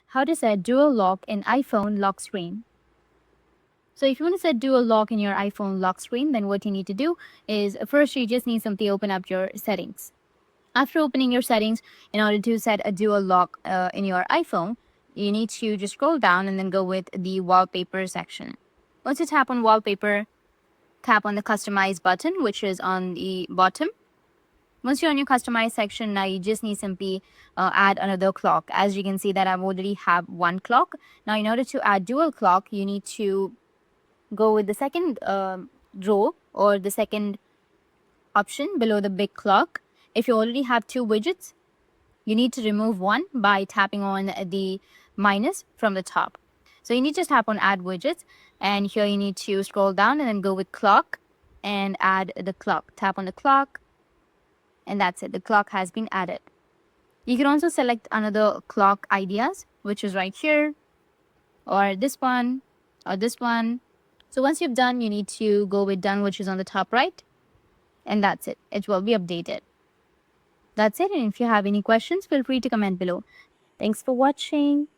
How to set dual lock in iPhone lock screen. So if you want to set dual lock in your iPhone lock screen, then what you need to do is first you just need simply open up your settings. After opening your settings, in order to set a dual lock in your iPhone, you need to just scroll down and then go with the wallpaper section. Once you tap on wallpaper, tap on the customize button, which is on the bottom. Once you're on your customize section, now you just need simply add another clock. As you can see that I've already have one clock. Now in order to add dual clock, you need to go with the second row or the second option below the big clock. If you already have two widgets, you need to remove one by tapping on the minus from the top. So you need to tap on add widgets, and here you need to scroll down and then go with clock and add the clock. Tap on the clock, and that's it. The clock has been added. You can also select another clock ideas, which is right here, or this one, or this one. So once you've done, you need to go with done, which is on the top right, and that's it. It will be updated. That's it. And if you have any questions, feel free to comment below. Thanks for watching.